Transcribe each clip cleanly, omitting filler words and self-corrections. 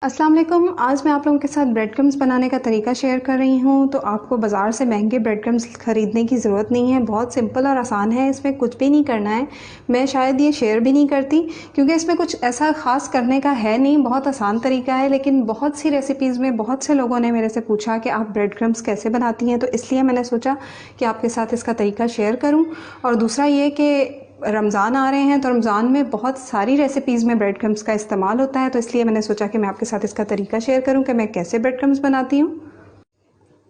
अस्सलाम वालेकुम। आज मैं आप लोगों के साथ ब्रेड क्रम्स बनाने का तरीका शेयर कर रही हूँ। तो आपको बाज़ार से महंगे ब्रेड क्रम्स ख़रीदने की ज़रूरत नहीं है। बहुत सिंपल और आसान है, इसमें कुछ भी नहीं करना है। मैं शायद ये शेयर भी नहीं करती क्योंकि इसमें कुछ ऐसा ख़ास करने का है नहीं, बहुत आसान तरीका है। लेकिन बहुत सी रेसिपीज़ में बहुत से लोगों ने मेरे से पूछा कि आप ब्रेड क्रम्स कैसे बनाती हैं, तो इसलिए मैंने सोचा कि आपके साथ इसका तरीका शेयर करूँ। और दूसरा ये कि रमज़ान आ रहे हैं तो रमज़ान में बहुत सारी रेसिपीज़ में ब्रेड क्रम्स का इस्तेमाल होता है, तो इसलिए मैंने सोचा कि मैं आपके साथ इसका तरीका शेयर करूं कि मैं कैसे ब्रेड क्रम्स बनाती हूं।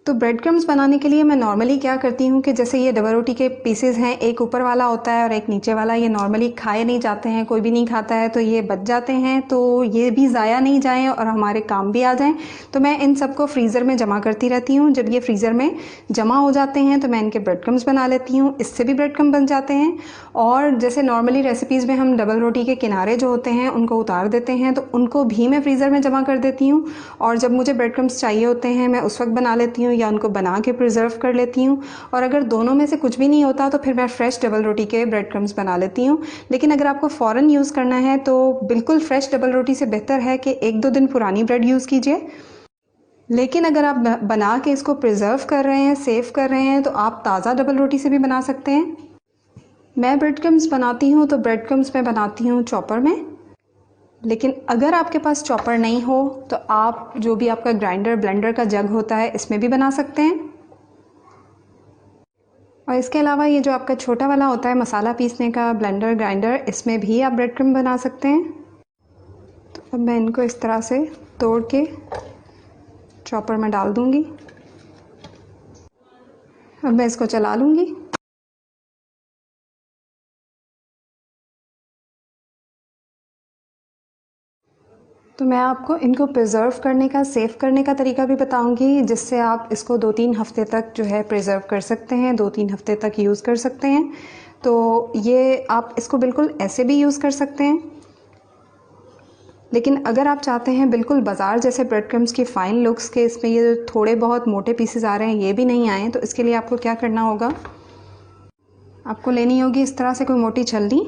तो ब्रेड क्रम्स बनाने के लिए मैं नॉर्मली क्या करती हूँ कि जैसे ये डबल रोटी के पीसेस हैं, एक ऊपर वाला होता है और एक नीचे वाला। ये नॉर्मली खाए नहीं जाते हैं, कोई भी नहीं खाता है, तो ये बच जाते हैं। तो ये भी ज़ाया नहीं जाएँ और हमारे काम भी आ जाएँ, तो मैं इन सबको फ्रीज़र में जमा करती रहती हूँ। जब ये फ्रीज़र में जमा हो जाते हैं तो मैं इनके ब्रेड क्रम्स बना लेती हूँ। इससे भी ब्रेड क्रम्स बन जाते हैं। और जैसे नॉर्मली रेसिपीज़ में हम डबल रोटी के किनारे जो होते हैं उनको उतार देते हैं, तो उनको भी मैं फ्रीज़र में जमा कर देती हूँ। और जब मुझे ब्रेड क्रम्स चाहिए होते हैं मैं उस वक्त बना लेती हूँ या उनको बना के प्रिजर्व कर लेती हूँ। और अगर दोनों में से कुछ भी नहीं होता तो फिर मैं फ्रेश डबल रोटी के ब्रेड क्रम्स बना लेती हूँ। लेकिन अगर आपको फ़ौरन यूज़ करना है तो बिल्कुल फ्रेश डबल रोटी से बेहतर है कि 1-2 दिन पुरानी ब्रेड यूज़ कीजिए। लेकिन अगर आप बना के इसको प्रिजर्व कर रहे हैं, सेव कर रहे हैं, तो आप ताज़ा डबल रोटी से भी बना सकते हैं। मैं ब्रेड क्रम्स बनाती हूँ तो ब्रेड क्रम्स मैं बनाती हूँ चॉपर में। लेकिन अगर आपके पास चॉपर नहीं हो तो आप जो भी आपका ग्राइंडर ब्लेंडर का जग होता है इसमें भी बना सकते हैं। और इसके अलावा ये जो आपका छोटा वाला होता है मसाला पीसने का ब्लेंडर ग्राइंडर, इसमें भी आप ब्रेड क्रम्स बना सकते हैं। तो अब मैं इनको इस तरह से तोड़ के चॉपर में डाल दूंगी। अब मैं इसको चला लूँगी। तो मैं आपको इनको प्रिज़र्व करने का, सेव करने का तरीका भी बताऊंगी, जिससे आप इसको 2-3 हफ़्ते तक जो है प्रिज़र्व कर सकते हैं, 2-3 हफ़्ते तक यूज़ कर सकते हैं। तो ये आप इसको बिल्कुल ऐसे भी यूज़ कर सकते हैं। लेकिन अगर आप चाहते हैं बिल्कुल बाज़ार जैसे ब्रेड क्रम्स की फ़ाइन लुक्स के इसमें ये थोड़े बहुत मोटे पीसेस आ रहे हैं ये भी नहीं आए, तो इसके लिए आपको क्या करना होगा, आपको लेनी होगी इस तरह से कोई मोटी छलनी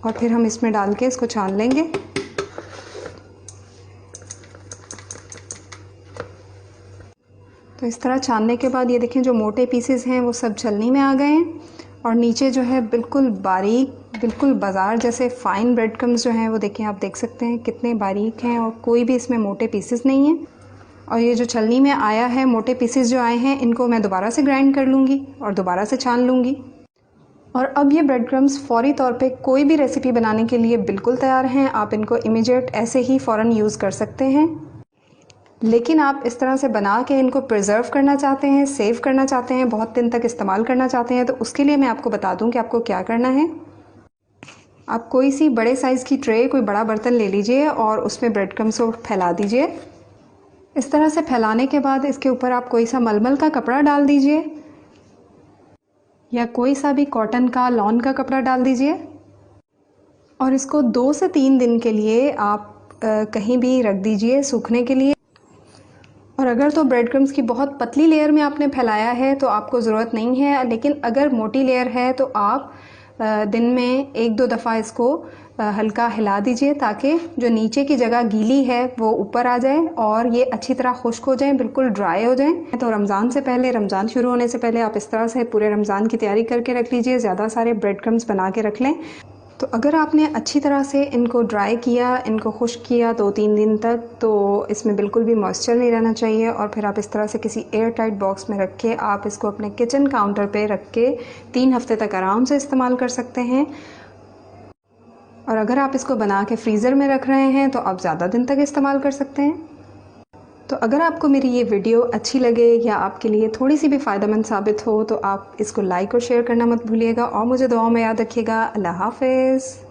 और फिर हम इसमें डाल के इसको छान लेंगे। तो इस तरह छानने के बाद ये देखें जो मोटे पीसेस हैं वो सब छलनी में आ गए हैं और नीचे जो है बिल्कुल बारीक, बिल्कुल बाज़ार जैसे फ़ाइन ब्रेड क्रम्स जो हैं वो देखें, आप देख सकते हैं कितने बारीक हैं और कोई भी इसमें मोटे पीसेस नहीं हैं। और ये जो छलनी में आया है मोटे पीसेस जो आए हैं इनको मैं दोबारा से ग्राइंड कर लूँगी और दोबारा से छान लूँगी। और अब ये ब्रेड क्रम्स फ़ौरी तौर पे कोई भी रेसिपी बनाने के लिए बिल्कुल तैयार हैं। आप इनको इमीडिएट ऐसे ही फ़ौरन यूज़ कर सकते हैं। लेकिन आप इस तरह से बना के इनको प्रिजर्व करना चाहते हैं, सेव करना चाहते हैं, बहुत दिन तक इस्तेमाल करना चाहते हैं, तो उसके लिए मैं आपको बता दूं कि आपको क्या करना है। आप कोई सी बड़े साइज़ की ट्रे, कोई बड़ा बर्तन ले लीजिए और उसमें ब्रेड क्रम्स को फैला दीजिए। इस तरह से फैलाने के बाद इसके ऊपर आप कोई सा मलमल का कपड़ा डाल दीजिए या कोई सा भी कॉटन का, लॉन का कपड़ा डाल दीजिए और इसको 2 से 3 दिन के लिए आप कहीं भी रख दीजिए सूखने के लिए। और अगर तो ब्रेड क्रम्स की बहुत पतली लेयर में आपने फैलाया है तो आपको ज़रूरत नहीं है, लेकिन अगर मोटी लेयर है तो आप दिन में 1-2 दफ़ा इसको हल्का हिला दीजिए ताकि जो नीचे की जगह गीली है वो ऊपर आ जाए और ये अच्छी तरह खुश्क हो जाए, बिल्कुल ड्राई हो जाए। तो रमज़ान से पहले, रमज़ान शुरू होने से पहले आप इस तरह से पूरे रमज़ान की तैयारी करके रख लीजिए, ज़्यादा सारे ब्रेड क्रम्स बना के रख लें। तो अगर आपने अच्छी तरह से इनको ड्राई किया, इनको खुश्क किया 2-3 दिन तक, तो इसमें बिल्कुल भी मॉइस्चर नहीं रहना चाहिए और फिर आप इस तरह से किसी एयर टाइट बॉक्स में रख के आप इसको अपने किचन काउंटर पे रख के 3 हफ़्ते तक आराम से इस्तेमाल कर सकते हैं। और अगर आप इसको बना के फ्रीज़र में रख रहे हैं तो आप ज़्यादा दिन तक इस्तेमाल कर सकते हैं। तो अगर आपको मेरी ये वीडियो अच्छी लगे या आपके लिए थोड़ी सी भी फ़ायदेमंद साबित हो तो आप इसको लाइक और शेयर करना मत भूलिएगा और मुझे दुआओं में याद रखिएगा। अल्लाह हाफ़िज़।